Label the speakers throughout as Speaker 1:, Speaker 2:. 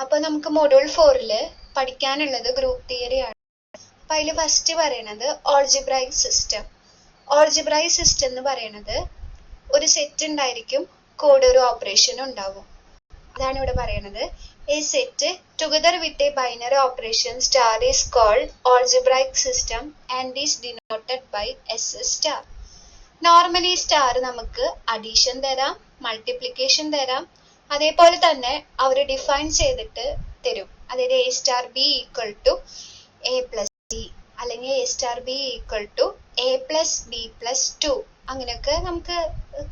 Speaker 1: അപ്പോൾ നമുക്ക് മൊഡ്യൂൾ 4 പഠിക്കാനുള്ളത് ഗ്രൂപ്പ് തിയറി ആണ്. അപ്പോൾ അതിൽ ഫസ്റ്റ് പറയുന്നത് ഓൾജിബ്രൈക് സിസ്റ്റം. ഓൾജിബ്രൈക് സിസ്റ്റം എന്ന് പറയുന്നത് ഒരു സെറ്റ് ഉണ്ടായിരിക്കും, കൂടെ ഒരു ഓപ്പറേഷൻ ഉണ്ടാവും. അതാണ് ഇവിടെ പറയുന്നത്. A set together with a binary operation star is called algebraic system and is denoted by S star. Normally star നമുക്ക് അഡീഷൻ തരാം, മൾട്ടിപ്ലിക്കേഷൻ തരാം, അതേപോലെ തന്നെ അവർ ഡിഫൈൻ ചെയ്തിട്ട് തരും. അതായത് A star B equal to A plus B, അല്ലെങ്കിൽ A star B equal to A plus B plus 2, അങ്ങനെയൊക്കെ നമുക്ക്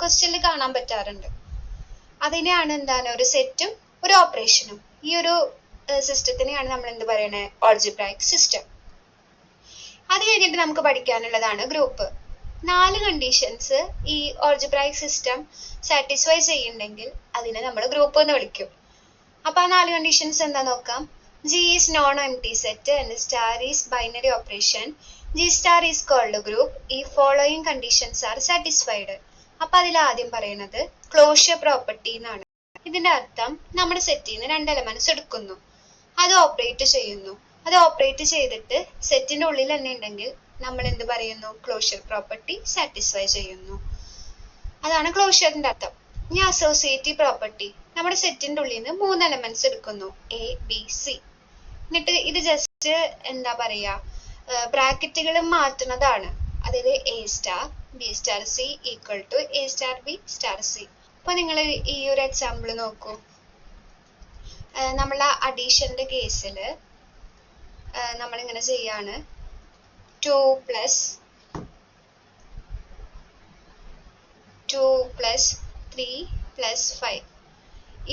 Speaker 1: ക്വസ്റ്റ്യനിൽ കാണാൻ പറ്റാറുണ്ട്. അതിനെയാണ് എന്താണ് ഒരു സെറ്റും ഒരു ഓപ്പറേഷനും. ഈ ഒരു സിസ്റ്റത്തിനെയാണ് നമ്മൾ എന്ത് പറയണേ, ഓൾജിബ്രൈക് സിസ്റ്റം. അത് കഴിഞ്ഞിട്ട് നമുക്ക് പഠിക്കാനുള്ളതാണ് ഗ്രൂപ്പ്. 4 കണ്ടീഷൻസ് ഈ ഓൾജിബ്രൈക് സിസ്റ്റം സാറ്റിസ്ഫൈ ചെയ്യുന്നുണ്ടെങ്കിൽ അതിനെ നമ്മൾ ഗ്രൂപ്പ് എന്ന് വിളിക്കും. അപ്പൊ ആ 4 കണ്ടീഷൻസ് എന്താ നോക്കാം. G is non-empty set and star is binary operation. G star is called group if following conditions are satisfied. അപ്പൊ അതിൽ ആദ്യം പറയുന്നത് ക്ലോഷർ പ്രോപ്പർട്ടി എന്നാണ്. ഇതിന്റെ അർത്ഥം നമ്മുടെ സെറ്റിൽ നിന്ന് 2 എലമെന്റ്സ് എടുക്കുന്നു, അത് ഓപ്പറേറ്റ് ചെയ്യുന്നു. അത് ഓപ്പറേറ്റ് ചെയ്തിട്ട് സെറ്റിന്റെ ഉള്ളിൽ തന്നെ ഉണ്ടെങ്കിൽ നമ്മൾ എന്ത് പറയുന്നു, ക്ലോഷർ പ്രോപ്പർട്ടി സാറ്റിസ്ഫൈ ചെയ്യുന്നു. അതാണ് ക്ലോഷറിന്റെ അർത്ഥം. ഇനി അസോസിയേറ്റീവ് പ്രോപ്പർട്ടി. നമ്മുടെ സെറ്റിന്റെ ഉള്ളിൽ നിന്ന് 3 എലമെന്റ്സ് എടുക്കുന്നു, എ ബി സി. എന്നിട്ട് ഇത് ജസ്റ്റ് എന്താ പറയാ, ബ്രാക്കറ്റുകൾ മാറ്റുന്നതാണ്. അതായത് A star B star C equal to A star B star C. അപ്പൊ നിങ്ങൾ ഈ ഒരു എക്സാമ്പിൾ നോക്കൂ. നമ്മളെ അഡീഷന്റെ കേസിൽ നമ്മളിങ്ങനെ ചെയ്യാണ്. 2 plus 3 plus 5.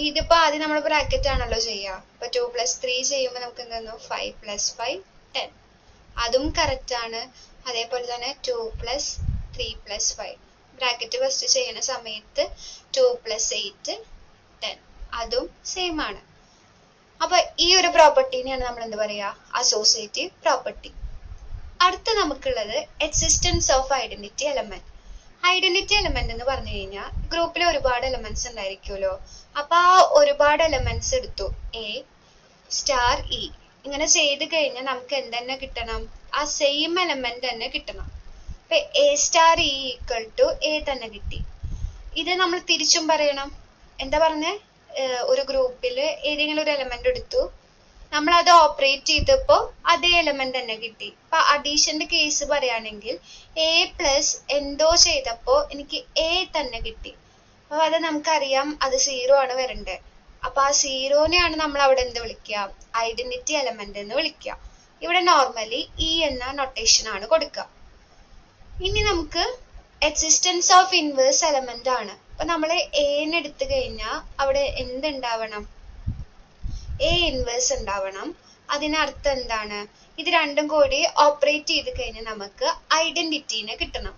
Speaker 1: ഇതിപ്പോ ആദ്യം നമ്മൾ ബ്രാക്കറ്റ് ആണല്ലോ ചെയ്യുക. അപ്പൊ 2 plus 3 ചെയ്യുമ്പോൾ നമുക്ക് എന്തായിരുന്നു, 5 plus 5 10. അതും കറക്റ്റ് ആണ്. അതേപോലെ തന്നെ 2 plus 3 plus 5 ബ്രാക്കറ്റ് ഫസ്റ്റ് ചെയ്യുന്ന സമയത്ത് 2 plus 8 10, അതും സെയിം ആണ്. അപ്പൊ ഈ ഒരു പ്രോപ്പർട്ടീനെയാണ് നമ്മൾ എന്ത് പറയാ, അസോസിയേറ്റീവ് പ്രോപ്പർട്ടി. അടുത്ത നമുക്കുള്ളത് existence of identity element. Identity element എന്ന് പറഞ്ഞു കഴിഞ്ഞാൽ ഗ്രൂപ്പിൽ ഒരുപാട് എലമെന്റ്സ് ഉണ്ടായിരിക്കുമല്ലോ. അപ്പൊ ആ ഒരുപാട് എലമെന്റ്സ് എടുത്തു, എ സ്റ്റാർ ഇ. ഇങ്ങനെ ചെയ്ത് കഴിഞ്ഞാൽ നമുക്ക് എന്തെന്നെ കിട്ടണം, ആ സെയിം എലമെന്റ് തന്നെ കിട്ടണം. ഇപ്പൊ A star E equal to A തന്നെ കിട്ടി. ഇത് നമ്മൾ തിരിച്ചും പറയണം. എന്താ പറഞ്ഞേ, ഒരു ഗ്രൂപ്പിൽ ഏതെങ്കിലും ഒരു എലമെന്റ് എടുത്തു, നമ്മൾ അത് ഓപ്പറേറ്റ് ചെയ്തപ്പോ അതേ എലമെന്റ് തന്നെ കിട്ടി. ഇപ്പൊ അഡീഷന്റെ കേസ് പറയുകയാണെങ്കിൽ എ പ്ലസ് എന്തോ ചെയ്തപ്പോ എനിക്ക് എ തന്നെ കിട്ടി. അപ്പൊ അത് നമുക്കറിയാം, അത് 0 ആണ് വരണ്ടേ. അപ്പൊ ആ 0നെയാണ് നമ്മൾ അവിടെ എന്ത് വിളിക്കുക, ഐഡന്റിറ്റി എലമെന്റ് എന്ന് വിളിക്കുക. ഇവിടെ നോർമലി ഇ എന്ന നൊട്ടേഷൻ ആണ് കൊടുക്കുക. ഇനി നമുക്ക് എക്സിസ്റ്റൻസ് ഓഫ് ഇൻവേഴ്സ് എലമെന്റ് ആണ്. അപ്പൊ നമ്മൾ എനെ എടുത്തു കഴിഞ്ഞാൽ അവിടെ എന്തുണ്ടാവണം, എ ഇൻവേഴ്സ് ഉണ്ടാവണം. അതിനർത്ഥം എന്താണ്, ഇത് രണ്ടും കൂടി ഓപ്പറേറ്റ് ചെയ്ത് കഴിഞ്ഞാൽ നമുക്ക് ഐഡന്റിറ്റീനെ കിട്ടണം.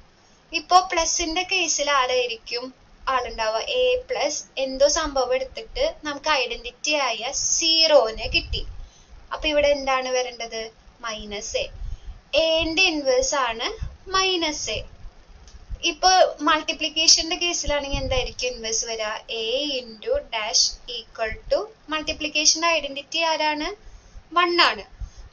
Speaker 1: ഇപ്പോ പ്ലസിന്റെ കേസിൽ ആരായിരിക്കും ആളുണ്ടാവുക, എ പ്ലസ് എന്തോ സംഭവം എടുത്തിട്ട് നമുക്ക് ഐഡന്റിറ്റി ആയ 0നെ കിട്ടി. അപ്പൊ ഇവിടെ എന്താണ് വരേണ്ടത്, മൈനസ് എ. എന്റെ ഇൻവേഴ്സ് ആണ് മൈനസ് എ. ഇപ്പൊ മൾട്ടിപ്ലിക്കേഷന്റെ കേസിലാണെങ്കിൽ എന്തായിരിക്കും ഇൻവേഴ്സ് വരിക, A into dash equal to മൾട്ടിപ്ലിക്കേഷന്റെ ഐഡന്റിറ്റി ആരാണ്, 1 ആണ്.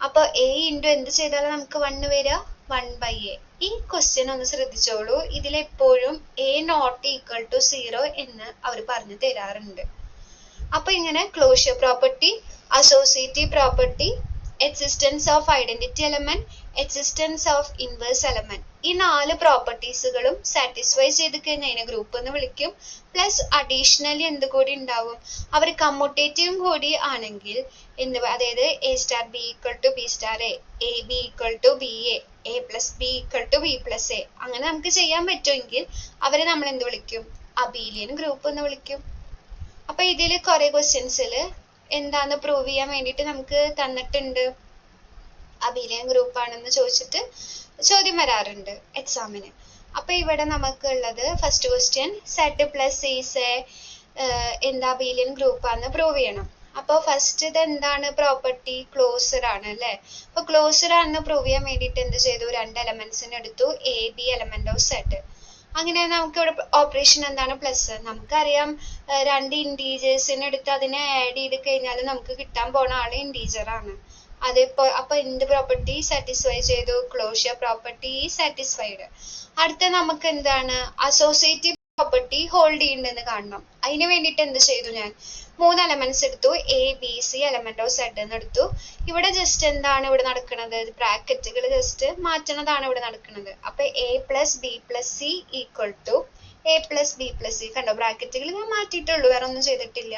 Speaker 1: അപ്പൊ എ ഇൻറ്റു എന്ത് ചെയ്താലും നമുക്ക് 1 വരിക, 1/a. ഈ ക്വസ്റ്റ്യൻ ഒന്ന് ശ്രദ്ധിച്ചോളൂ. ഇതിലെപ്പോഴും എ നോട്ട് ഈക്വൽ ടു 0 എന്ന് അവർ പറഞ്ഞു തരാറുണ്ട്. അപ്പൊ ഇങ്ങനെ closure property, associative property, existence of identity element, existence of inverse element, ഈ 4 പ്രോപ്പർട്ടീസുകളും സാറ്റിസ്ഫൈ ചെയ്ത് കഴിഞ്ഞാൽ അതിനെ ഗ്രൂപ്പ് എന്ന് വിളിക്കും. പ്ലസ് അഡീഷണലി എന്ത് കൂടി ഉണ്ടാവും, അവർ കമ്മ്യൂട്ടേറ്റീവും കൂടി ആണെങ്കിൽ എന്ത്, അതായത് A star B equal to B star A, A B equal to B A plus B equal to B plus A, അങ്ങനെ നമുക്ക് ചെയ്യാൻ പറ്റുമെങ്കിൽ അവരെ നമ്മൾ എന്ത് വിളിക്കും, അബീലിയൻ ഗ്രൂപ്പ് എന്ന് വിളിക്കും. അപ്പൊ ഇതിൽ കുറെ ക്വസ്റ്റ്യൻസിൽ എന്താന്ന് പ്രൂവ് ചെയ്യാൻ വേണ്ടിയിട്ട് നമുക്ക് തന്നിട്ടുണ്ട്, അബീലിയൻ ഗ്രൂപ്പ് ആണെന്ന് ചോദിച്ചിട്ട് ചോദ്യം വരാറുണ്ട് എക്സാമിന്. അപ്പൊ ഇവിടെ നമുക്കുള്ളത് first question, Z plus is എന്താ അബീലിയൻ ഗ്രൂപ്പ് ആണെന്ന് പ്രൂവ് ചെയ്യണം. അപ്പൊ ഫസ്റ്റ് ഇത് എന്താണ് പ്രോപ്പർട്ടി, ക്ലോസർ ആണ് അല്ലെ. അപ്പൊ ക്ലോസർ ആണെന്ന് പ്രൂവ് ചെയ്യാൻ വേണ്ടിയിട്ട് എന്ത് ചെയ്തു, 2 എലമെന്റ്സിന് എടുത്തു, A B element of Z. അങ്ങനെ നമുക്ക് ഇവിടെ ഓപ്പറേഷൻ എന്താണ് പ്ലസ്. നമുക്കറിയാം രണ്ട് ഇന്റീജേഴ്സിനെ എടുത്ത് അതിനെ ആഡ് ചെയ്ത് കഴിഞ്ഞാൽ നമുക്ക് കിട്ടാൻ പോണ ആള് ഇന്റീജർ ആണ്. അപ്പൊ എന്ത് പ്രോപ്പർട്ടി സാറ്റിസ്ഫൈ ചെയ്തു? Closure property satisfied. അടുത്ത നമുക്ക് എന്താണ് അസോസിയേറ്റീവ് പ്രോപ്പർട്ടി ഹോൾഡ് ചെയ്യുന്നുണ്ടെന്ന് കാണണം. അതിന് വേണ്ടിയിട്ട് എന്ത് ചെയ്തു? ഞാൻ 3 എലമെന്റ്സ് എടുത്തു. A B C element of Z എന്ന് എടുത്തു. ഇവിടെ ജസ്റ്റ് എന്താണ് ഇവിടെ നടക്കുന്നത്? ബ്രാക്കറ്റുകൾ ജസ്റ്റ് മാറ്റുന്നതാണ് ഇവിടെ നടക്കുന്നത്. അപ്പൊ A plus B plus C equal to A plus B plus C. കണ്ടോ, ബ്രാക്കറ്റുകൾ ഞാൻ മാറ്റിയിട്ടുള്ളൂ, വേറെ ഒന്നും ചെയ്തിട്ടില്ല.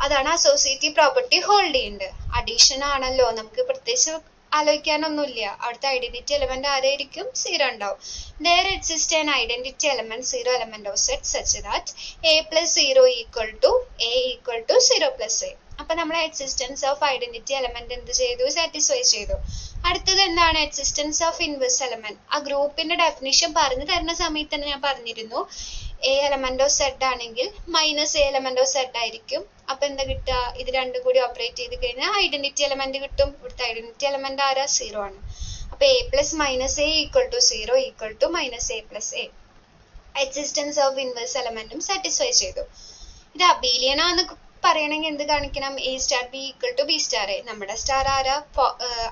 Speaker 1: അതാണ് അസോസിയേറ്റീവ് പ്രോപ്പർട്ടി ഹോൾഡ് ചെയ്യുന്നത്. അഡീഷൻ ആണല്ലോ, നമുക്ക് പ്രത്യേകിച്ച് ആലോചിക്കാനൊന്നുമില്ല. അവിടുത്തെ ഐഡന്റിറ്റി എലമെന്റ് ആരായിരിക്കും? 0 ഉണ്ടാവും. There exists an identity element 0 element of set such that a plus 0 equal to a equal to 0 plus a. അപ്പൊ നമ്മൾ എക്സിസ്റ്റൻസ് ഓഫ് ഐഡന്റിറ്റി എലമെന്റ് എന്ത് ചെയ്തു? സാറ്റിസ്ഫൈ ചെയ്തു. അടുത്തത് എന്താണ്? Existence of inverse element. ആ ഗ്രൂപ്പിന്റെ ഡെഫിനിഷൻ പറഞ്ഞു തരുന്ന സമയത്ത് തന്നെ ഞാൻ പറഞ്ഞിരുന്നു, എ എലമെന്റ് ഓഫ് സെഡ് ആണെങ്കിൽ minus A element of Z ആയിരിക്കും. അപ്പൊ എന്താ കിട്ടുക? ഇത് രണ്ടും കൂടി ഓപ്പറേറ്റ് ചെയ്ത് കഴിഞ്ഞാൽ ഐഡന്റിറ്റി എലമെന്റ് കിട്ടും. ഇവിടുത്തെ ഐഡന്റിറ്റി എലമെന്റ് ആരാ? 0 ആണ്. അപ്പൊ A plus minus A equal to 0 equal to minus A plus A. Existence of inverse എലമെന്റും സാറ്റിസ്ഫൈ ചെയ്തു. ഇത് അബീലിയൻ ആണെന്ന് പറയണമെങ്കിൽ എന്ത് കാണിക്കണം? A star B equal to B star A. നമ്മുടെ സ്റ്റാർ ആരാ?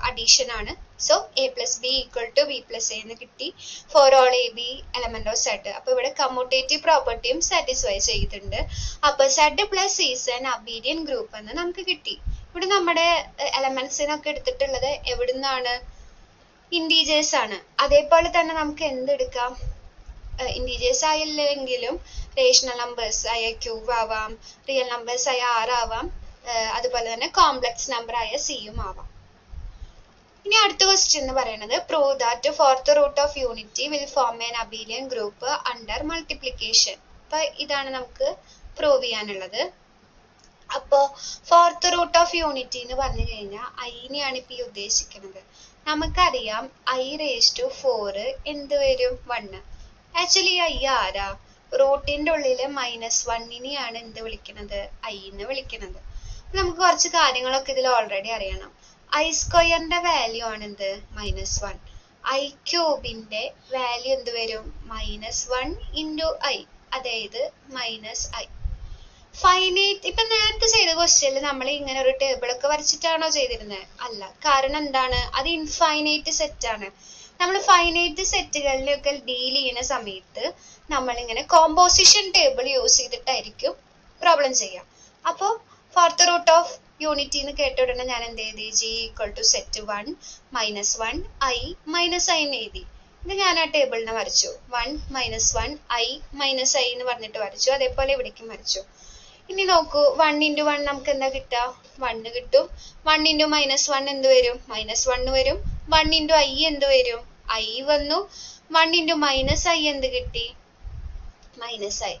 Speaker 1: അഡീഷൻ ആണ്. So A plus B equal to B plus A എന്ന് കിട്ടി for all A B element of Z. അപ്പൊ ഇവിടെ കമ്മ്യൂട്ടേറ്റീവ് പ്രോപ്പർട്ടിയും സാറ്റിസ്ഫൈ ചെയ്തിട്ടുണ്ട്. അപ്പൊ Z plus is an abelian group എന്ന് നമുക്ക് കിട്ടി. ഇവിടെ നമ്മുടെ എലമെന്റ്സിനൊക്കെ എടുത്തിട്ടുള്ളത് എവിടുന്നാണ്? ഇന്റീജേഴ്സ് ആണ്. അതേപോലെ തന്നെ നമുക്ക് എന്തെടുക്കാം? ഇന്റീജേഴ്സ് ആയില്ലെങ്കിലും റേഷണൽ നമ്പേഴ്സ് ആയ ക്യൂബ് ആവാം, റിയൽ നമ്പേഴ്സ് ആയ ആർ ആവാം, അതുപോലെ തന്നെ കോംപ്ലക്സ് നമ്പർ ആയ സിയും ആവാം. ഇനി അടുത്ത ക്വസ്റ്റ്യൻ എന്ന് പറയുന്നത് prove that fourth root of unity will form an abelian group under multiplication. അപ്പൊ ഇതാണ് നമുക്ക് പ്രൂവ് ചെയ്യാനുള്ളത്. അപ്പോ ഫോർത്ത് റൂട്ട് ഓഫ് യൂണിറ്റി എന്ന് പറഞ്ഞു കഴിഞ്ഞാൽ ഐനെയാണ് ഇപ്പൊ ഈ ഉദ്ദേശിക്കുന്നത്. നമുക്കറിയാം ഐ റേസ് ടു 4 എന്ത് വരും? 1. ആക്ച്വലി ഐ ആരാ? റൂട്ടിന്റെ ഉള്ളില് -1നെയാണ് എന്ത് വിളിക്കുന്നത്? ഐ എന്ന് വിളിക്കുന്നത്. നമുക്ക് കുറച്ച് കാര്യങ്ങളൊക്കെ ഇതിൽ ഓൾറെഡി അറിയണം. ഐ സ്ക്വയറിന്റെ വാല്യൂ ആണ് എന്ത്? -1. ഐ ക്യൂബിന്റെ വാല്യൂ എന്ത് വരും? -1 ഇൻറ്റു ഐ, അതായത് -i. ഫൈനൈറ്റ്. ഇപ്പൊ നേരത്തെ ചെയ്ത ക്വസ്റ്റ്യനിൽ നമ്മൾ ഇങ്ങനെ ഒരു ടേബിൾ ഒക്കെ വരച്ചിട്ടാണോ ചെയ്തിരുന്നത്? അല്ല. കാരണം എന്താണ്? അത് ഇൻഫൈനൈറ്റ് സെറ്റ് ആണ്. നമ്മൾ ഫൈനൈറ്റ് സെറ്റുകളിലൊക്കെ ഡീൽ ചെയ്യുന്ന സമയത്ത് നമ്മൾ ഇങ്ങനെ കോമ്പോസിഷൻ ടേബിൾ യൂസ് ചെയ്തിട്ടായിരിക്കും പ്രോബ്ലം ചെയ്യാം. അപ്പോൾ ഫോർത്ത് റൂട്ട് ഓഫ് യൂണിറ്റി എന്ന് കേട്ട ഉടനെ ഞാൻ എന്ത് എഴുതി? G equal to set 1 -1 I minus I എന്ന് എഴുതി. ഇത് ഞാൻ ആ ടേബിളിനെ വരച്ചു. 1 -1 ഐ മൈനസ് ഐ എന്ന് പറഞ്ഞിട്ട് വരച്ചു. അതേപോലെ ഇവിടേക്കും വരച്ചു. ഇനി നോക്കൂ, 1 × 1 നമുക്ക് എന്താ കിട്ടുക? 1 കിട്ടും. 1 × -1 എന്ത് വരും? -1 വരും. 1 × i എന്ത് വരും? i വന്നു. 1 × -i എന്ത് കിട്ടി? -i.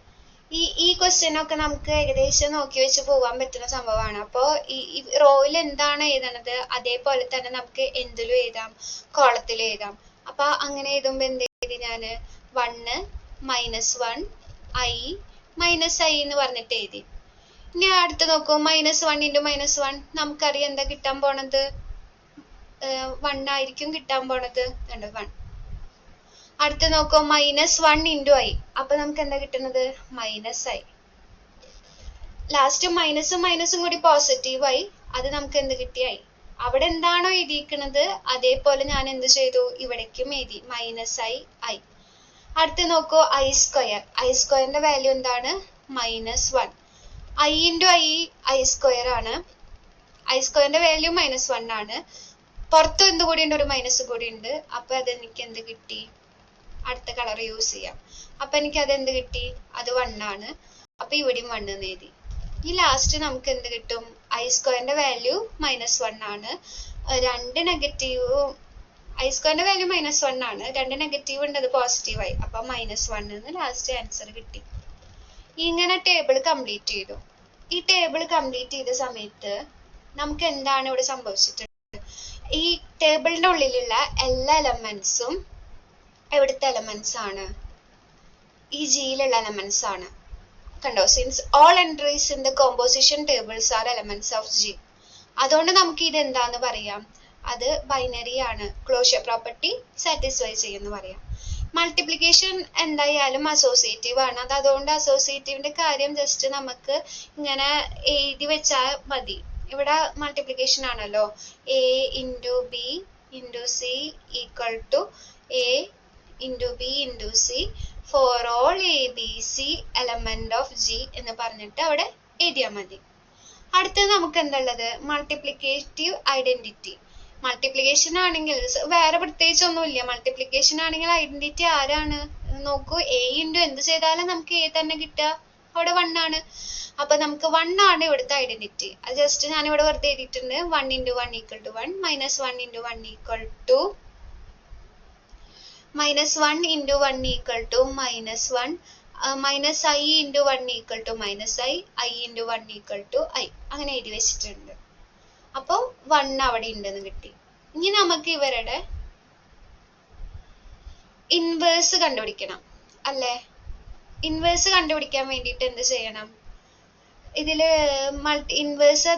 Speaker 1: ഈ ക്വസ്റ്റ്യൻ ഒക്കെ നമുക്ക് ഏകദേശം നോക്കി വെച്ച് പോകാൻ പറ്റുന്ന സംഭവമാണ്. അപ്പോ ഈ റോയിൽ എന്താണ് എഴുതണത് അതേപോലെ തന്നെ നമുക്ക് എന്തിലും എഴുതാം, കോളത്തിലും എഴുതാം. അപ്പൊ അങ്ങനെ എഴുതുമ്പോ എന്ത് എഴുതി ഞാന്? 1 -1 i -i എന്ന് പറഞ്ഞിട്ട് എഴുതി. ഇനി അടുത്ത് നോക്കൂ, -1 × -1 നമുക്കറിയാം എന്താ കിട്ടാൻ പോണത്? 1 ആയിരിക്കും കിട്ടാൻ പോണത്. 1. അടുത്ത് നോക്കൂ, -1 × i. അപ്പൊ നമുക്ക് എന്താ കിട്ടുന്നത്? -i. ലാസ്റ്റ് മൈനസും മൈനസും കൂടി പോസിറ്റീവ് ആയി. അത് നമുക്ക് എന്ത് കിട്ടിയായി? അവിടെ എന്താണോ എഴുതിയിരിക്കുന്നത് അതേപോലെ ഞാൻ എന്ത് ചെയ്തു? ഇവിടേക്കും എഴുതി -i. അടുത്ത് നോക്കൂ, i സ്ക്വയർ. i സ്ക്വയറിന്റെ വാല്യൂ എന്താണ്? -1. i × i സ്ക്വയർ ആണ്. i സ്ക്വയറിന്റെ വാല്യൂ -1 ആണ്. പുറത്ത് എന്ത് കൂടി ഉണ്ട്? ഒരു മൈനസ് കൂടി ഉണ്ട്. അപ്പൊ അതെനിക്ക് എന്ത് കിട്ടി? അടുത്ത കളർ യൂസ് ചെയ്യാം. അപ്പൊ എനിക്ക് അതെന്ത് കിട്ടി? അത് 1 ആണ്. അപ്പൊ ഇവിടെയും 1 എന്ന് എഴുതി. ഈ ലാസ്റ്റ് നമുക്ക് എന്ത് കിട്ടും? ഐ സ്ക്വയറിന്റെ വാല്യൂ -1 ആണ്. രണ്ട് നെഗറ്റീവും ഐ സ്ക്വയറിന്റെ വാല്യൂ -1 ആണ്. രണ്ട് നെഗറ്റീവ് ഉണ്ട്, അത് പോസിറ്റീവ് ആയി. അപ്പൊ -1 എന്ന് ലാസ്റ്റ് ആൻസർ കിട്ടി. ഇങ്ങനെ ടേബിൾ കംപ്ലീറ്റ് ചെയ്തു. ഈ ടേബിൾ കംപ്ലീറ്റ് ചെയ്ത സമയത്ത് നമുക്ക് എന്താണ് ഇവിടെ സംഭവിച്ചിട്ടുള്ളത്? ഈ ടേബിളിന്റെ ഉള്ളിലുള്ള എല്ലാ എലമെന്റ്സും എവിടുത്തെ എലമെന്റ്സ് ആണ്? ഈ ജിയിലുള്ള എലമെന്റ്സ് ആണ്. കണ്ടോ? Since all entries in the composition tables R elements of G. അതുകൊണ്ട് നമുക്ക് ഇത് എന്താന്ന് പറയാം? അത് ബൈനറി ആണ്. ക്ലോഷ്യർ പ്രോപ്പർട്ടി സാറ്റിസ്ഫൈ ചെയ്യുന്നു പറയാം. മൾട്ടിപ്ലിക്കേഷൻ എന്തായാലും അസോസിയേറ്റീവ് ആണ്. അത് അതുകൊണ്ട് അസോസിയേറ്റീവിന്റെ കാര്യം ജസ്റ്റ് നമുക്ക് ഇങ്ങനെ എഴുതി വെച്ചാൽ മതി. ഇവിടെ മൾട്ടിപ്ലിക്കേഷൻ ആണല്ലോ. A into B into C equal to A into B into C for all A B C element of G എന്ന് പറഞ്ഞിട്ട് അവിടെ എഴുതിയാൽ മതി. അടുത്തത് നമുക്ക് എന്തുള്ളത്? Multiplicative identity. മൾട്ടിപ്ലിക്കേഷൻ ആണെങ്കിൽ വേറെ പ്രത്യേകിച്ചൊന്നുമില്ല. മൾട്ടിപ്ലിക്കേഷൻ ആണെങ്കിൽ ഐഡന്റിറ്റി ആരാണ്? നോക്കൂ, എ ഇൻറ്റു എന്ത് ചെയ്താലും നമുക്ക് എ തന്നെ കിട്ടുക, അവിടെ 1 ആണ്. അപ്പൊ നമുക്ക് 1 ആണ് ഇവിടുത്തെ ഐഡന്റിറ്റി. അത് ജസ്റ്റ് ഞാൻ ഇവിടെ വെറുതെ എഴുതിയിട്ടുണ്ട്. 1 into 1 equal to 1 minus 1 into 1 equal to minus 1 into 1 equal to minus 1 minus I into 1 equal to minus I into 1 equal to I, അങ്ങനെ എഴുതി വെച്ചിട്ടുണ്ട്. അപ്പോൾ 1 അവിടെ ഉണ്ടെന്ന് കിട്ടി. ഇനി നമുക്ക് ഇവരുടെ ഇൻവേഴ്സ് കണ്ടുപിടിക്കണം അല്ലേ? ഇൻവേഴ്സ് കണ്ടുപിടിക്കാൻ വേണ്ടിയിട്ട് എന്ത് ചെയ്യണം? ഇതില് ഇൻവേഴ്സ്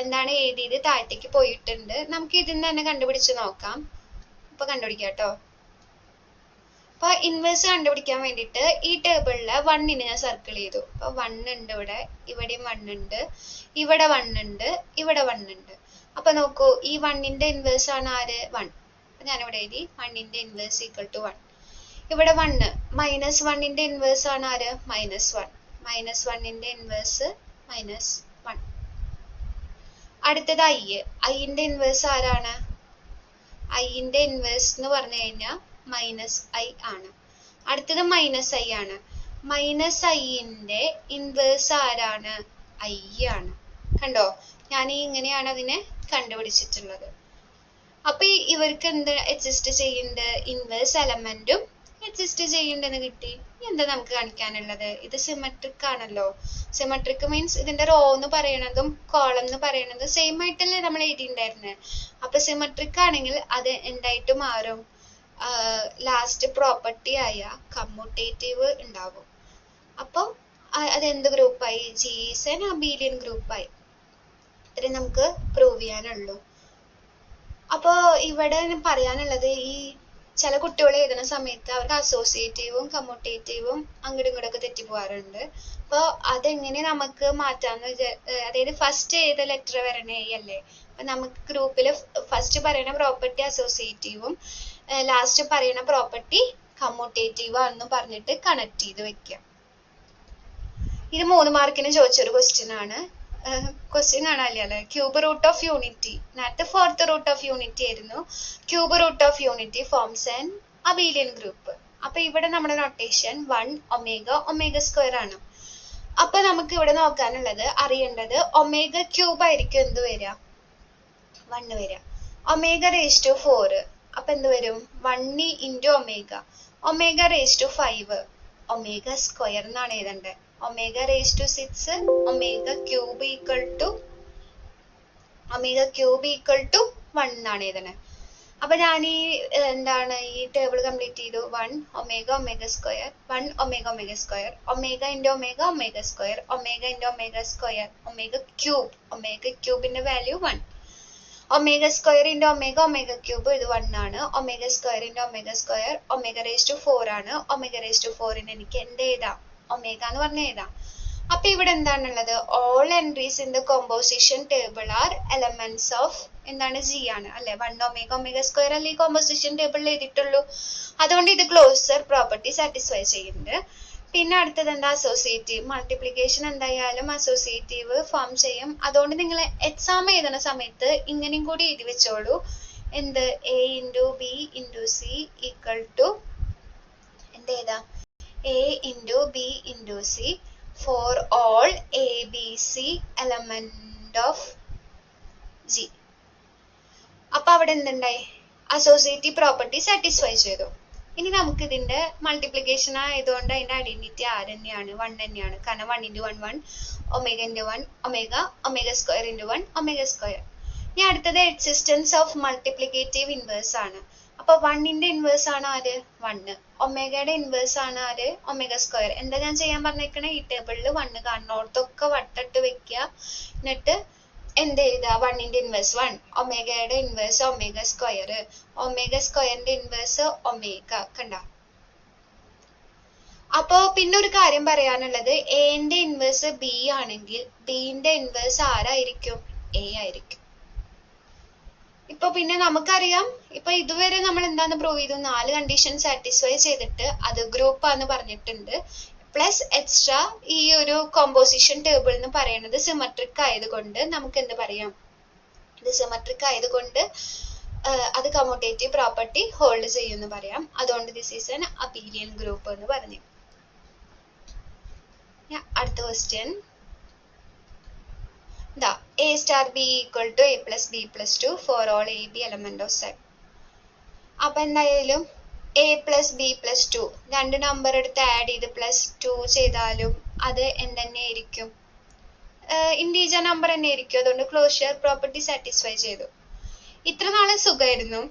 Speaker 1: എന്താണ് എഴുതിയത് താഴത്തേക്ക് പോയിട്ടുണ്ട്. നമുക്ക് ഇതിന് തന്നെ കണ്ടുപിടിച്ച് നോക്കാം. ഇപ്പൊ കണ്ടുപിടിക്കാം കേട്ടോ. അപ്പൊ ഇൻവേഴ്സ് കണ്ടുപിടിക്കാൻ വേണ്ടിയിട്ട് ഈ ടേബിളില് 1 ഞാൻ സർക്കിൾ ചെയ്തു. അപ്പൊ 1 ഉണ്ട് ഇവിടെ, ഇവിടെയും 1 ഉണ്ട്, ഇവിടെ 1 ഉണ്ട്, ഇവിടെ 1 ഉണ്ട്. അപ്പൊ നോക്കൂ, ഈ 1ന്റെ ഇൻവേഴ്സ് ആണ് ആര്? 1. ഞാനിവിടെ എഴുതി 1ന്റെ ഇൻവേഴ്സ് ഈക്വൽ ടു 1. ഇവിടെ 1 മൈനസ് 1ന്റെ ഇൻവേഴ്സ് ആണ് ആര്? മൈനസ് 1. മൈനസ് 1ന്റെ ഇൻവേഴ്സ് മൈനസ് 1. അടുത്തത് ഐന്റെ ഇൻവേഴ്സ് ആരാണ്? ഐന്റെ ഇൻവേഴ്സ് എന്ന് പറഞ്ഞു കഴിഞ്ഞാൽ മൈനസ് ഐ ആണ്. അടുത്തത് മൈനസ് ഐ ആണ്. മൈനസ് ഐന്റെ ഇൻവേഴ്സ് ആരാണ്? ഐ ആണ്. കണ്ടോ, ഞാൻ ഇങ്ങനെയാണ് അതിനെ കണ്ടുപിടിച്ചിട്ടുള്ളത്. അപ്പൊ ഇവർക്ക് എന്ത് എക്സിസ്റ്റ് ചെയ്യുന്നുണ്ട്? ഇൻവേഴ്സ് എലമെന്റും എക്സിസ്റ്റ് ചെയ്യുന്നുണ്ടെന്ന് കിട്ടി. എന്താ നമുക്ക് കാണിക്കാനുള്ളത്? ഇത് സിമെട്രിക് ആണല്ലോ. സിമെട്രിക് മീൻസ് ഇതിന്റെ റോ എന്ന് പറയണതും കോളം എന്ന് പറയണതും സെയിം ആയിട്ടല്ലേ നമ്മൾ എഴുതിയിട്ടുണ്ടായിരുന്നത്. അപ്പൊ സിമെട്രിക് ആണെങ്കിൽ അത് എന്തായിട്ട് മാറും? ലാസ്റ്റ് പ്രോപ്പർട്ടി ആയ കമ്മ്യൂട്ടേറ്റീവ് ഉണ്ടാവും. അപ്പൊ അതെന്ത് ഗ്രൂപ്പായി? ജി ഈസ് ആൻ അബീലിയൻ ഗ്രൂപ്പായി. ഇത്രയും നമുക്ക് പ്രൂവ് ചെയ്യാനുള്ളൂ. അപ്പൊ ഇവിടെ പറയാനുള്ളത്, ഈ ചില കുട്ടികൾ എഴുതുന്ന സമയത്ത് അവർക്ക് അസോസിയേറ്റീവും കമ്മ്യൂട്ടേറ്റീവും അങ്ങോട്ടും ഇങ്ങോട്ടൊക്കെ തെറ്റിപ്പോവാറുണ്ട്. അപ്പൊ അതെങ്ങനെ നമുക്ക് മാറ്റാന്ന് അതായത് ഫസ്റ്റ് ഏത് ലെറ്റർ വരണേ അല്ലേ? അപ്പൊ നമുക്ക് ഗ്രൂപ്പില് ഫസ്റ്റ് പറയുന്ന പ്രോപ്പർട്ടി അസോസിയേറ്റീവും ലാസ്റ്റ് പറയുന്ന പ്രോപ്പർട്ടി കമ്മ്യൂട്ടേറ്റീവ് ആണെന്ന് പറഞ്ഞിട്ട് കണക്ട് ചെയ്ത് വെക്കാം. ഇത് 3 മാർക്കിന് ചോദിച്ചൊരു ക്വസ്റ്റ്യൻ ആണ്. ക്വസ്റ്റ്യൻ കാണാല്ലേ അല്ലെ? ക്യൂബ് റൂട്ട് ഓഫ് യൂണിറ്റി, നേരത്തെ ഫോർത്ത് റൂട്ട് ഓഫ് യൂണിറ്റി ആയിരുന്നു. Cube root of unity forms an abelian group. അപ്പൊ ഇവിടെ നമ്മുടെ നൊട്ടേഷൻ 1 ഒമേഗ ഒമേഗ സ്ക്വയർ ആണ്. അപ്പൊ നമുക്ക് ഇവിടെ നോക്കാനുള്ളത്, അറിയേണ്ടത് ഒമേഗ ക്യൂബ് ആയിരിക്കും എന്ത് വരിക? 1 വരിക. ഒമേഗ റേസ് ടു 4 അപ്പൊ എന്ത് വരും? 1 into omega. Omega raise to 5 omega square എന്നാണ് എഴുതേണ്ടത്. Omega raise to 6 omega cube equal to 1 എന്നാണ് എഴുതണത്. അപ്പൊ ഞാൻ ഈ എന്താണ് ഈ ടേബിൾ കംപ്ലീറ്റ് ചെയ്തു. 1 omega omega square, 1 omega omega square, omega into omega omega square, omega into omega square, omega cube, omega ക്യൂബിന്റെ value 1. Omega square into omega omega cube ഇത് 1 ആണ്. Omega square into omega square omega raise to 4 ആണ്. Omega raise to 4ന് എനിക്ക് എന്ത് എഴുതാം? Omega എന്ന് പറഞ്ഞ എഴുതാം. അപ്പൊ ഇവിടെ എന്താണുള്ളത്? All entries in the composition table are elements of എന്താണ്? ജി ആണ് അല്ലെ? 1 ഒമേഗ ഒമേഗ സ്ക്വയർ അല്ലെ ഈ കോമ്പോസിഷൻ ടേബിളിൽ എഴുതിയിട്ടുള്ളൂ. അതുകൊണ്ട് ഇത് ക്ലോസർ പ്രോപ്പർട്ടി സാറ്റിസ്ഫൈ ചെയ്യുന്നുണ്ട്. പിന്നെ അടുത്തത് എന്താ? അസോസിയേറ്റീവ്. മൾട്ടിപ്ലിക്കേഷൻ എന്തായാലും അസോസിയേറ്റീവ് ഫോം ചെയ്യും. അതുകൊണ്ട് നിങ്ങൾ എക്സാം എഴുതുന്ന സമയത്ത് ഇങ്ങനെയും കൂടി എഴുതി വെച്ചോളൂ. എന്ത്? A into B into C equal to എന്ത് എഴുതാം? A into B into C for all A B C element of G. അപ്പൊ അവിടെ എന്തുണ്ടായി? അസോസിയേറ്റീവ് പ്രോപ്പർട്ടി സാറ്റിസ്ഫൈ ചെയ്തു. ഇനി നമുക്ക് ഇതിന്റെ മൾട്ടിപ്ലിക്കേഷൻ ആയതുകൊണ്ട് അതിന്റെ ഐഡന്റിറ്റി ആര് തന്നെയാണ്? 1 തന്നെയാണ്. കാരണം 1 into 1 1, omega into 1 omega omega square into 1 omega square. ഇനി അടുത്തത് എക്സിസ്റ്റൻസ് ഓഫ് മൾട്ടിപ്ലിക്കേറ്റീവ് ഇൻവേഴ്സ് ആണ്. അപ്പൊ 1ന്റെ ഇൻവേഴ്സ് ആണ് ആര്? 1. ഒമേഗയുടെ ഇൻവേഴ്സ് ആണ് ആര്? Omega square. എന്താ ഞാൻ ചെയ്യാൻ പറഞ്ഞേക്കണേ? ഈ ടേബിളിൽ 1 കാണുന്നോടത്തൊക്കെ വട്ടിട്ട് വെക്കുക. എന്നിട്ട് എന്ത് എഴുതാ? 1ന്റെ ഇൻവേഴ്സ് 1, ഒമേഗയുടെ ഇൻവേഴ്സ് ഒമേഗ സ്ക്വയർ, ഒമേഗ സ്ക്വയറിന്റെ ഇൻവേഴ്സ് ഒമേഗ. കണ്ട, അപ്പോ പിന്നെ ഒരു കാര്യം പറയാനുള്ളത്, എന്റെ ഇൻവേഴ്സ് ബി ആണെങ്കിൽ ബിന്റെ ഇൻവേഴ്സ് ആരായിരിക്കും? എ ആയിരിക്കും. ഇപ്പൊ പിന്നെ നമുക്കറിയാം, ഇപ്പൊ ഇതുവരെ നമ്മൾ എന്താണ് പ്രൂവ് ചെയ്തു? 4 കണ്ടീഷൻ സാറ്റിസ്ഫൈ ചെയ്തിട്ട് അത് ഗ്രൂപ്പ് ആന്ന് പറഞ്ഞിട്ടുണ്ട്. പ്ലസ് എക്സ്ട്രാ ഈ ഒരു കോമ്പോസിഷൻ ടേബിൾ എന്ന് പറയുന്നത് സിമെട്രിക് ആയതുകൊണ്ട് നമുക്ക് എന്ത് പറയാം? ഇത് സിമെട്രിക് ആയതുകൊണ്ട് അത് കമ്മ്യൂട്ടേറ്റീവ് പ്രോപ്പർട്ടി ഹോൾഡ് ചെയ്യുമെന്ന് പറയാം. അതുകൊണ്ട് this is N Abelian group എന്ന് പറഞ്ഞു. അടുത്ത ക്വസ്റ്റ്യൻ ദാ a star b equal to a plus b plus 2 for all a b element of set. അപ്പൊ എന്തായാലും a plus b plus 2 രണ്ട് നമ്പർ എടുത്ത് ആഡ് ചെയ്ത് പ്ലസ് 2 ചെയ്താലും അത് എന്തെന്നെയായിരിക്കും? ഇന്റീജർ നമ്പർ തന്നെ ആയിരിക്കും. അതുകൊണ്ട് ക്ലോഷ്യർ പ്രോപ്പർട്ടി സാറ്റിസ്ഫൈ ചെയ്തു. ഇത്ര നാളെ സുഖമായിരുന്നു.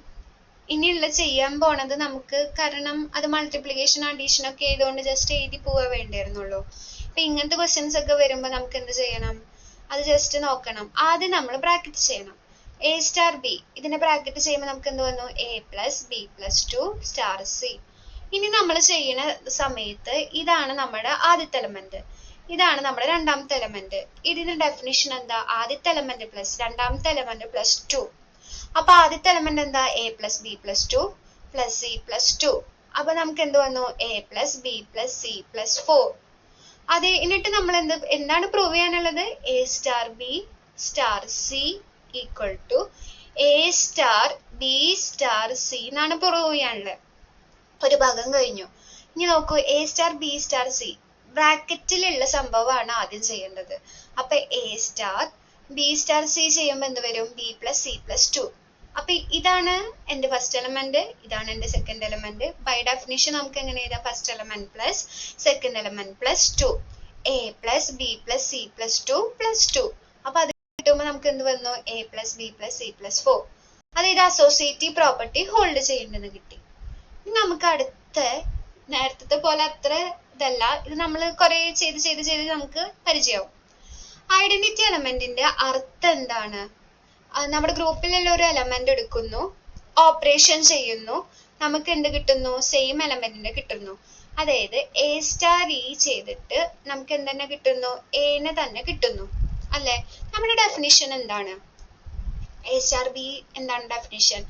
Speaker 1: ഇനിയുള്ള ചെയ്യാൻ പോണത് നമുക്ക്, കാരണം അത് മൾട്ടിപ്ലിക്കേഷൻ അഡീഷൻ ഒക്കെ ചെയ്തുകൊണ്ട് ജസ്റ്റ് എഴുതി പോവാ വേണ്ടിയിരുന്നുള്ളൂ. അപ്പൊ ഇങ്ങനത്തെ ക്വസ്റ്റ്യൻസ് ഒക്കെ വരുമ്പോ നമുക്ക് എന്ത് ചെയ്യണം? അത് ജസ്റ്റ് നോക്കണം. ആദ്യം നമ്മൾ ബ്രാക്കറ്റ് ചെയ്യണം. എ സ്റ്റാർ ബി, ഇതിനെ ബ്രാക്കറ്റ് ചെയ്യുമ്പോൾ നമുക്ക് എന്ത് വന്നു? A plus B plus 2 star C. ഇനി നമ്മൾ ചെയ്യുന്ന സമയത്ത് ഇതാണ് നമ്മുടെ ആദ്യത്തെ എലമെന്റ്, ഇതാണ് നമ്മുടെ രണ്ടാമത്തെ എലമെന്റ്. ഇതിന്റെ ഡെഫിനിഷൻ എന്താ? ആദ്യത്തെ എലമെന്റ് പ്ലസ് രണ്ടാമത്തെ എലമെന്റ് പ്ലസ് 2. അപ്പൊ ആദ്യത്തെ എലമെന്റ് എന്താ? A plus B plus 2 plus C plus 2. അപ്പൊ നമുക്ക് എന്ത് വന്നു? A plus B plus C plus 4. അതെ, എന്നിട്ട് നമ്മൾ എന്താണ് പ്രൂവ് ചെയ്യാനുള്ളത്? A star B star C equal to A star B star C എന്നാണ് പ്രൂവ് ചെയ്യാനുള്ളത്. ഒരു ഭാഗം കഴിഞ്ഞു. ഇനി നോക്കൂ, A star B star C ബ്രാക്കറ്റിലുള്ള സംഭവമാണ് ആദ്യം ചെയ്യേണ്ടത്. അപ്പൊ A star B star C ചെയ്യുമ്പോൾ എന്ത് വരും? B plus C plus 2. അപ്പൊ ഇതാണ് എന്റെ ഫസ്റ്റ് എലമെന്റ്, ഇതാണ് എന്റെ സെക്കൻഡ് എലമെന്റ്. ബൈ ഡെഫിനിഷൻ നമുക്ക് എങ്ങനെ എഴുതാം? First element plus second element plus 2, A plus B plus C plus 2 plus 2. അപ്പൊ അത് കിട്ടുമ്പോൾ നമുക്ക് എന്ത് വന്നു? A plus B plus C plus 4. അതായത് അസോസിയേറ്റീവ് പ്രോപ്പർട്ടി ഹോൾഡ് ചെയ്യേണ്ടത് കിട്ടി. ഇനി നമുക്ക് അടുത്ത നേരത്തെ പോലെ അത്ര ഇതല്ല, ഇത് നമ്മൾ കുറെ ചെയ്ത് നമുക്ക് പരിചയമാവും. ഐഡന്റിറ്റി എലമെന്റിന്റെ അർത്ഥം എന്താണ്? നമ്മുടെ ഗ്രൂപ്പിലുള്ള ഒരു എലമെന്റ് എടുക്കുന്നു, ഓപ്പറേഷൻ ചെയ്യുന്നു, നമുക്ക് എന്ത് കിട്ടുന്നു? സെയിം എലമെന്റിന്റെ കിട്ടുന്നു. അതായത് എ സ്റ്റാർ ഇ ചെയ്തിട്ട് നമുക്ക് എന്തെന്നെ കിട്ടുന്നു? എനെ തന്നെ കിട്ടുന്നു അല്ലെ? നമ്മുടെ ഡെഫിനിഷൻ എന്താണ്? എ സ്റ്റാർ ബി എന്താണ് definition?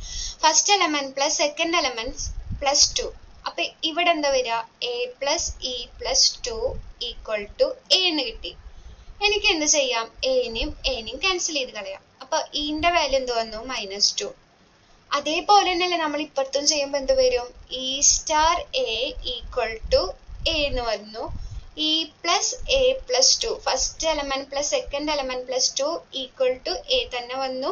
Speaker 1: First element plus second element plus 2. അപ്പൊ ഇവിടെ എന്താ വരിക? A plus E plus 2 equal to A എന്ന് കിട്ടി. എനിക്ക് എന്ത് ചെയ്യാം? എനെയും ക്യാൻസൽ ചെയ്ത് കളയാം. അപ്പൊ ഇന്റെ വാല്യൂ എന്ത് വന്നു? -2. അതേപോലെ തന്നെയല്ലേ നമ്മൾ ഇപ്പുറത്തും ചെയ്യുമ്പോ എന്ത് വരും? E star A equal to A എന്ന് വന്നു. E plus A plus 2 first element plus second element plus 2 equal to A തന്നെ വന്നു.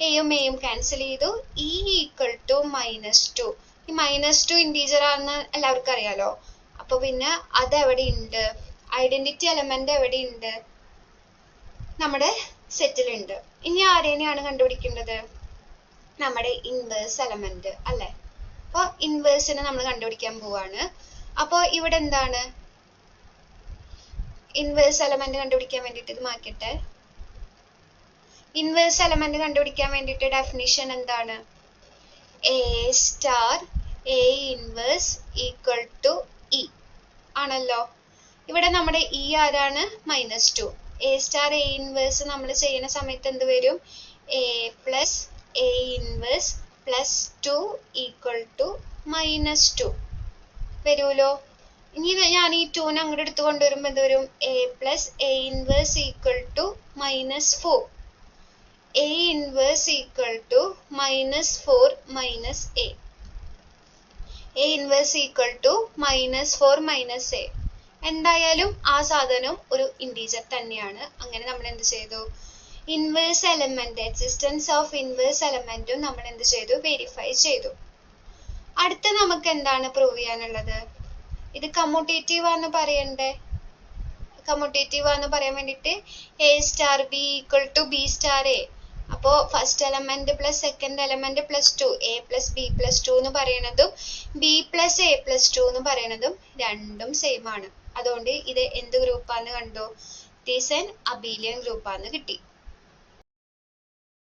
Speaker 1: എയും ക്യാൻസൽ ചെയ്തു. E equal to -2. ഈ -2 ഇന്റീജർ ആണെന്ന് എല്ലാവർക്കും അറിയാലോ. അപ്പൊ പിന്നെ അത് എവിടെ ഉണ്ട്? ഐഡന്റിറ്റി എലമെന്റ് എവിടെ ഉണ്ട്? നമ്മുടെ സെറ്റിലുണ്ട്. ഇനി ആരെയാണ് കണ്ടുപിടിക്കേണ്ടത്? നമ്മുടെ ഇൻവേഴ്സ് എലമെന്റ് അല്ലെ? അപ്പൊ ഇൻവേഴ്സിനെ നമ്മൾ കണ്ടുപിടിക്കാൻ പോവാണ്. അപ്പൊ ഇവിടെ എന്താണ്? ഇൻവേഴ്സ് എലമെന്റ് കണ്ടുപിടിക്കാൻ വേണ്ടിട്ട് ഇത് മാറ്റട്ടെ. ഇൻവേഴ്സ് എലമെന്റ് കണ്ടുപിടിക്കാൻ വേണ്ടിട്ട് ഡെഫിനിഷൻ എന്താണ്? A star A inverse equal to E ആണല്ലോ. ഇവിടെ നമ്മുടെ ഇ ആരാണ്? -2. എ സ്റ്റാർ എ ഇൻവേഴ്സ് നമ്മൾ ചെയ്യുന്ന സമയത്ത് എന്ത് വരും? A plus A inverse plus 2 equal to -2 വരുമല്ലോ. ഇനി ഞാൻ ഈ 2 അങ്ങോട്ട് എടുത്ത് കൊണ്ടുവരുമ്പോ എന്ത് വരും? A plus A inverse equal to -4. A inverse equal to -4 minus A. A inverse equal to -4 minus A. എന്തായാലും ആ സാധനം ഒരു ഇന്റീജർ തന്നെയാണ്. അങ്ങനെ നമ്മൾ എന്ത് ചെയ്തു? Inverse element, existence of inverse എലമെന്റും നമ്മൾ എന്ത് ചെയ്തു? വെരിഫൈ ചെയ്തു. അടുത്ത നമുക്ക് എന്താണ് പ്രൂവ് ചെയ്യാനുള്ളത്? ഇത് കമ്മ്യൂട്ടേറ്റീവ് ആണെന്ന് പറയണ്ടേ? കമ്മ്യൂട്ടേറ്റീവ് ആണെന്ന് പറയാൻ വേണ്ടിട്ട് A star B equal to B star A. അപ്പോ first element plus second element plus 2, A plus B plus 2 എന്ന് പറയുന്നതും ബി പ്ലസ് എ പ്ലസ് 2 എന്ന് പറയുന്നതും രണ്ടും സെയിം ആണ്. അതുകൊണ്ട് ഇത് എന്ത് ഗ്രൂപ്പാന്ന് കണ്ടു? ഇറ്റ് ഈസ് എൻ അബീലിയൻ ഗ്രൂപ്പാന്ന് കിട്ടി.